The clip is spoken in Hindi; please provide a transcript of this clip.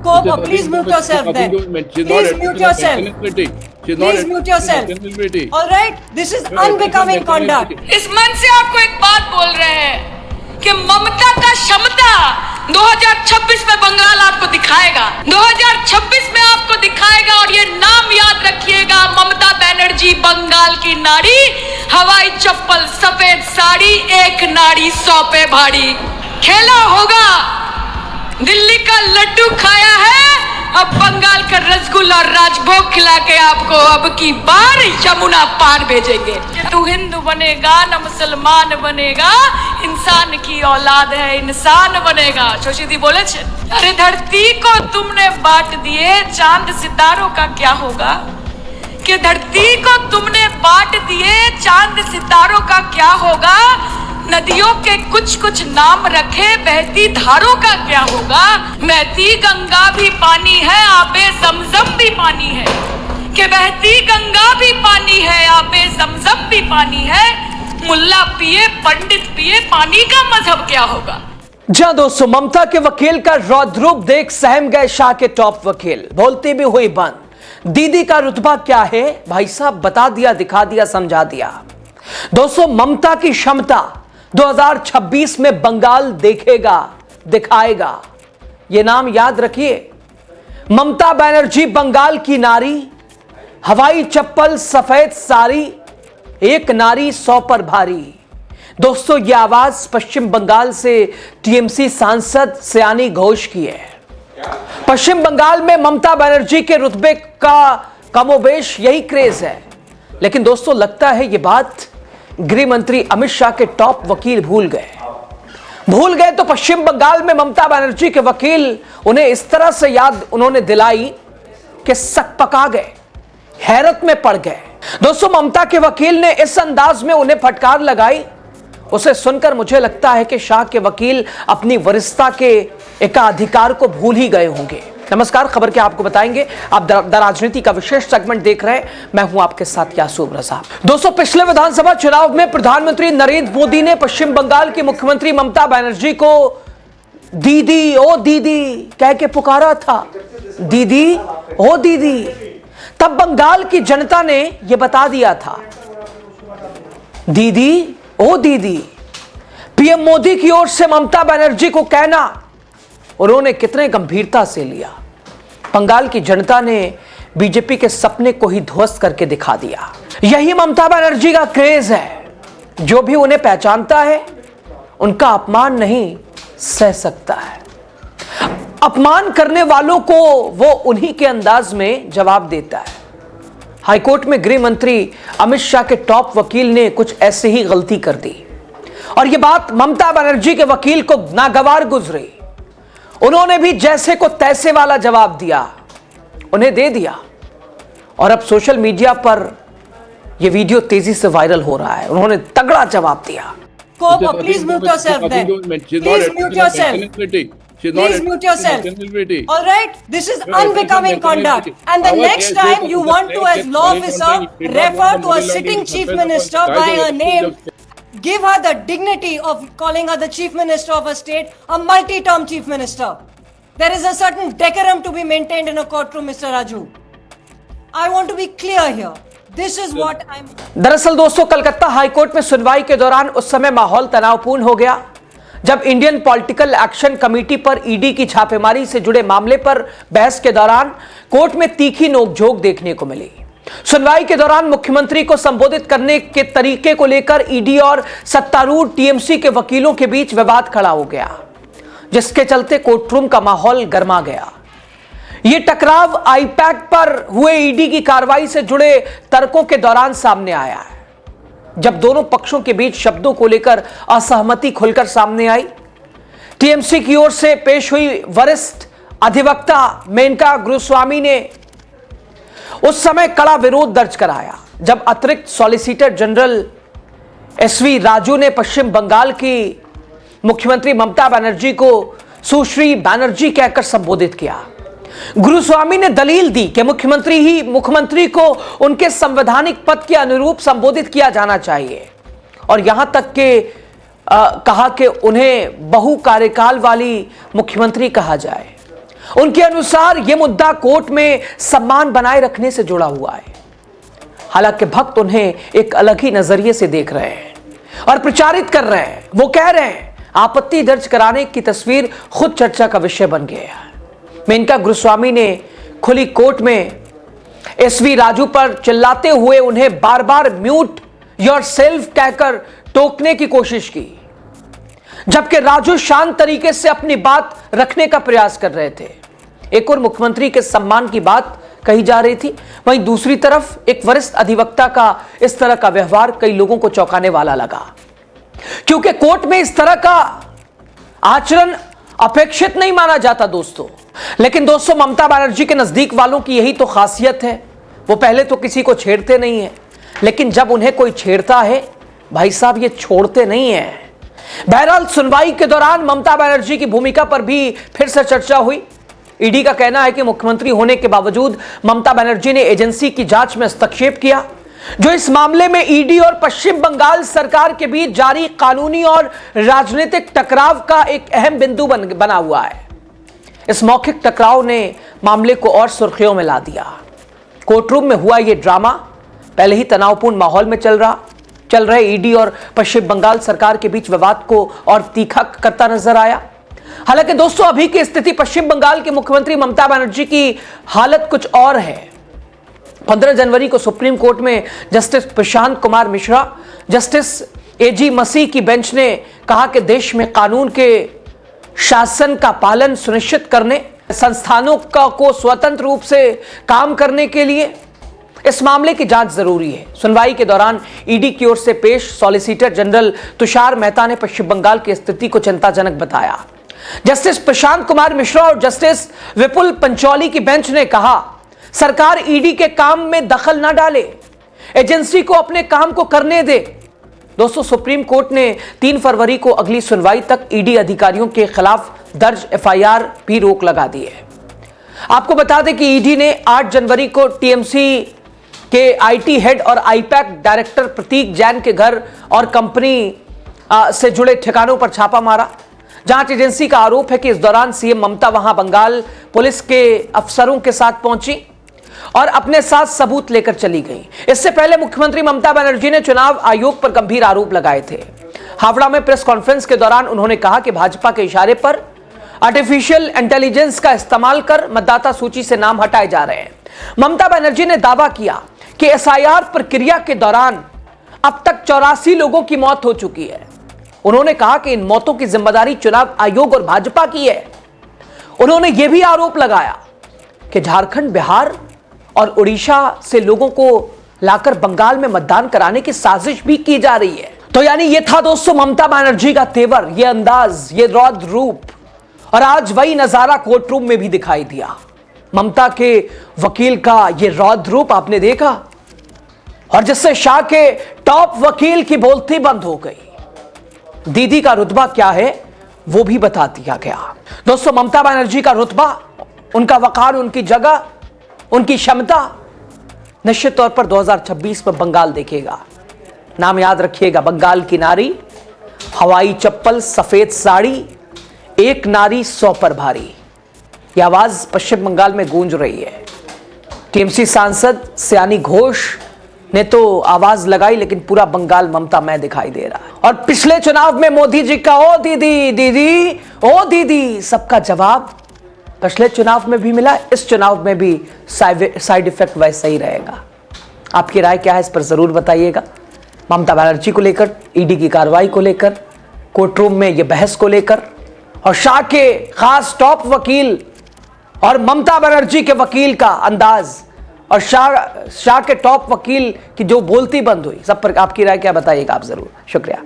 Cope, please mute yourself then. Please mute yourself. Please mute yourself. All right, this is unbecoming conduct. इस मन से आपको एक बात बोल रहे हैं कि ममता का क्षमता 2026 में बंगाल आपको दिखाएगा, 2026 में आपको दिखाएगा। और ये नाम याद रखिएगा, ममता बनर्जी बंगाल की नारी, हवाई चप्पल सफेद साड़ी, एक नाड़ी 100 पे भारी। खेला होगा, दिल्ली का लड्डू खाया है, अब बंगाल का रसगुल्ला और राजभोग खिला के आपको अब की बार यमुना पार भेजेंगे। तू हिंदू बनेगा न मुसलमान बनेगा, इंसान की औलाद है, इंसान बनेगा। शोषी दी बोले छे, अरे धरती को तुमने बांट दिए, चांद सितारों का क्या होगा? कि धरती को तुमने बांट दिए, चांद सितारों का क्या होगा? नदियों के कुछ कुछ नाम रखे, बहती धारों का क्या होगा? बहती गंगा भी पानी है, आबे जमजम भी पानी है। कि बहती गंगा भी पानी है, आबे जमजम भी पानी है। मुल्ला पिए पंडित पिए, पानी का मजहब क्या होगा? जहां दोस्तों ममता के वकील का रौद्र रूप देख सहम गए शाह के टॉप वकील, बोलती भी हुई बंद। दीदी का रुतबा क्या है भाई साहब, बता दिया, दिखा दिया, समझा दिया। दोस्तों ममता की क्षमता 2026 में बंगाल देखेगा, दिखाएगा। यह नाम याद रखिए, ममता बनर्जी बंगाल की नारी, हवाई चप्पल सफेद साड़ी, एक नारी 100 पर भारी। दोस्तों यह आवाज पश्चिम बंगाल से टीएमसी सांसद सयानी घोष की है। पश्चिम बंगाल में ममता बनर्जी के रुतबे का कमोबेश यही क्रेज है, लेकिन दोस्तों लगता है यह बात गृह मंत्री अमित शाह के टॉप वकील भूल गए तो पश्चिम बंगाल में ममता बनर्जी के वकील उन्हें इस तरह से याद उन्होंने दिलाई कि सकपका गए, हैरत में पड़ गए। दोस्तों ममता के वकील ने इस अंदाज में उन्हें फटकार लगाई, उसे सुनकर मुझे लगता है कि शाह के वकील अपनी वरिष्ठता के एकाधिकार को भूल ही गए होंगे। नमस्कार, खबर क्या आपको बताएंगे। आप द राजनीति का विशेष सेगमेंट देख रहे हैं, मैं हूं आपके साथ यासूब रजा। दोस्तों पिछले विधानसभा चुनाव में प्रधानमंत्री नरेंद्र मोदी ने पश्चिम बंगाल की मुख्यमंत्री ममता बनर्जी को दीदी ओ दीदी कह के पुकारा था, दीदी ओ दीदी। तब बंगाल की जनता ने यह बता दिया था, दीदी ओ दीदी। पीएम मोदी की ओर से ममता बनर्जी को कहना उन्होंने कितने गंभीरता से लिया। बंगाल की जनता ने बीजेपी के सपने को ही ध्वस्त करके दिखा दिया। यही ममता बनर्जी का क्रेज है, जो भी उन्हें पहचानता है उनका अपमान नहीं सह सकता है। अपमान करने वालों को वो उन्हीं के अंदाज में जवाब देता है। हाईकोर्ट में गृह मंत्री अमित शाह के टॉप वकील ने कुछ ऐसे ही गलती कर दी और यह बात ममता बनर्जी के वकील को नागवार गुजरी। उन्होंने भी जैसे को तैसे वाला जवाब दिया, उन्हें दे दिया और अब सोशल मीडिया पर यह वीडियो तेजी से वायरल हो रहा है। उन्होंने तगड़ा जवाब दिया। Cope, please mute yourself then. Please mute yourself. Please mute yourself. All right, this is unbecoming conduct. And the next time you want to, as law officer, refer to a sitting chief minister by her name, give her the dignity of calling her the chief minister of a state, a multi-term chief minister. There is a certain decorum to be maintained in a courtroom, Mr. Raju. I want to be clear here. This is what I'm... दरअसल दोस्तों कलकत्ता हाईकोर्ट में सुनवाई के दौरान उस समय माहौल तनावपूर्ण हो गया जब इंडियन पॉलिटिकल एक्शन कमेटी पर ईडी की छापेमारी से जुड़े मामले पर बहस के दौरान कोर्ट में तीखी नोकझोंक देखने को मिली। सुनवाई के दौरान मुख्यमंत्री को संबोधित करने के तरीके को लेकर ईडी और सत्तारूढ़ टीएमसी के वकीलों के बीच विवाद खड़ा हो गया, जिसके चलते कोर्टरूम का माहौल गर्मा गया। यह टकराव आईपैक पर हुए ईडी की कार्रवाई से जुड़े तर्कों के दौरान सामने आया है, जब दोनों पक्षों के बीच शब्दों को लेकर असहमति खुलकर सामने आई। टीएमसी की ओर से पेश हुई वरिष्ठ अधिवक्ता मेनका गुरुस्वामी ने उस समय कड़ा विरोध दर्ज कराया, जब अतिरिक्त सॉलिसिटर जनरल एसवी राजू ने पश्चिम बंगाल की मुख्यमंत्री ममता बनर्जी को सुश्री बनर्जी कहकर संबोधित किया। गुरुस्वामी ने दलील दी कि मुख्यमंत्री को उनके संवैधानिक पद के अनुरूप संबोधित किया जाना चाहिए और यहां तक के कहा कि उन्हें बहु कार्यकाल वाली मुख्यमंत्री कहा जाए। उनके अनुसार यह मुद्दा कोर्ट में सम्मान बनाए रखने से जुड़ा हुआ है। हालांकि भक्त उन्हें एक अलग ही नजरिए से देख रहे हैं और प्रचारित कर रहे हैं। वो कह रहे हैं आपत्ति दर्ज कराने की तस्वीर खुद चर्चा का विषय बन गया है। मेनका गुरुस्वामी ने खुली कोर्ट में एसवी राजू पर चिल्लाते हुए उन्हें बार बार म्यूट योरसेल्फ कहकर टोकने की कोशिश की, जबकि राजू शांत तरीके से अपनी बात रखने का प्रयास कर रहे थे। एक और मुख्यमंत्री के सम्मान की बात कही जा रही थी, वहीं दूसरी तरफ एक वरिष्ठ अधिवक्ता का इस तरह का व्यवहार कई लोगों को चौंकाने वाला लगा, क्योंकि कोर्ट में इस तरह का आचरण अपेक्षित नहीं माना जाता दोस्तों। लेकिन दोस्तों, ममता बनर्जी के नजदीक वालों की यही तो खासियत है। वो पहले तो किसी को छेड़ते नहीं है, लेकिन जब उन्हें कोई छेड़ता है भाई साहब ये छोड़ते नहीं है। बहरहाल सुनवाई के दौरान ममता बनर्जी की भूमिका पर भी फिर से चर्चा हुई। ईडी का कहना है कि मुख्यमंत्री होने के बावजूद ममता बनर्जी ने एजेंसी की जांच में हस्तक्षेप किया, जो इस मामले में ईडी और पश्चिम बंगाल सरकार के बीच जारी कानूनी और राजनीतिक टकराव का एक अहम बिंदु बना हुआ है। इस मौखिक टकराव ने मामले को और सुर्खियों में ला दिया। कोर्टरूम में हुआ यह ड्रामा पहले ही तनावपूर्ण माहौल में चल रहे ईडी और पश्चिम बंगाल सरकार के बीच विवाद को और तीखा करता नजर आया। हालांकि दोस्तों, अभी की स्थिति पश्चिम बंगाल की मुख्यमंत्री ममता बनर्जी की हालत कुछ और है। 15 जनवरी को सुप्रीम कोर्ट में जस्टिस प्रशांत कुमार मिश्रा, जस्टिस एजी मसीह की बेंच ने कहा कि देश में कानून के शासन का पालन सुनिश्चित करने, संस्थानों को स्वतंत्र रूप से काम करने के लिए इस मामले की जांच जरूरी है। सुनवाई के दौरान ईडी की ओर से पेश सॉलिसिटर जनरल तुषार मेहता ने पश्चिम बंगाल की स्थिति को चिंताजनक बताया। जस्टिस प्रशांत कुमार मिश्रा और जस्टिस विपुल पंचौली की बेंच ने कहा, सरकार ईडी के काम में दखल न डाले, एजेंसी को अपने काम को करने दे। दोस्तों, सुप्रीम कोर्ट ने 3 फरवरी को अगली सुनवाई तक ईडी अधिकारियों के खिलाफ दर्ज एफआईआर भी रोक लगा दी है। आपको बता दें कि ईडी ने 8 जनवरी को टीएमसी के आईटी हेड और आईपैक डायरेक्टर प्रतीक जैन के घर और कंपनी से जुड़े ठिकानों पर छापा मारा। जांच एजेंसी का आरोप है कि इस दौरान सीएम ममता वहां बंगाल पुलिस के अफसरों के साथ पहुंची और अपने साथ सबूत लेकर चली गई। इससे पहले मुख्यमंत्री ममता बनर्जी ने चुनाव आयोग पर गंभीर आरोप लगाए थे। हावड़ा में प्रेस कॉन्फ्रेंस के दौरान उन्होंने कहा कि भाजपा के इशारे पर आर्टिफिशियल इंटेलिजेंस का इस्तेमाल कर मतदाता सूची से नाम हटाए जा रहे हैं। ममता बनर्जी ने दावा किया कि एसआईआर प्रक्रिया के दौरान अब तक 84 लोगों की मौत हो चुकी है। उन्होंने कहा कि इन मौतों की जिम्मेदारी चुनाव आयोग और भाजपा की है। उन्होंने यह भी आरोप लगाया कि झारखंड, बिहार और उड़ीसा से लोगों को लाकर बंगाल में मतदान कराने की साजिश भी की जा रही है। तो यानी ये था दोस्तों ममता बनर्जी का तेवर, ये अंदाज, ये रौद्र रूप। और आज वही नजारा कोर्ट रूम में भी दिखाई दिया। ममता के वकील का ये रौद्र रूप आपने देखा, और जिससे शाह के टॉप वकील की बोलती बंद हो गई। दीदी का रुतबा क्या है वो भी बता दिया गया। दोस्तों, ममता बनर्जी का रुतबा, उनका वकार, उनकी जगह, उनकी क्षमता निश्चित तौर पर 2026 में बंगाल देखेगा। नाम याद रखिएगा, बंगाल की नारी, हवाई चप्पल, सफेद साड़ी, एक नारी 100 पर भारी। यह आवाज पश्चिम बंगाल में गूंज रही है। टीएमसी सांसद सयानी घोष ने तो आवाज लगाई, लेकिन पूरा बंगाल ममता में दिखाई दे रहा है। और पिछले चुनाव में मोदी जी का ओ दीदी दीदी ओ दीदी सबका जवाब पिछले चुनाव में भी मिला, इस चुनाव में भी साइड इफेक्ट वैसा ही रहेगा। आपकी राय क्या है इस पर जरूर बताइएगा। ममता बनर्जी को लेकर, ईडी की कार्रवाई को लेकर, कोर्ट रूम में यह बहस को लेकर, और शाह के खास टॉप वकील और ममता बनर्जी के वकील का अंदाज, और शाह के टॉप वकील की जो बोलती बंद हुई, सब पर आपकी राय क्या बताइएगा आप जरूर। शुक्रिया।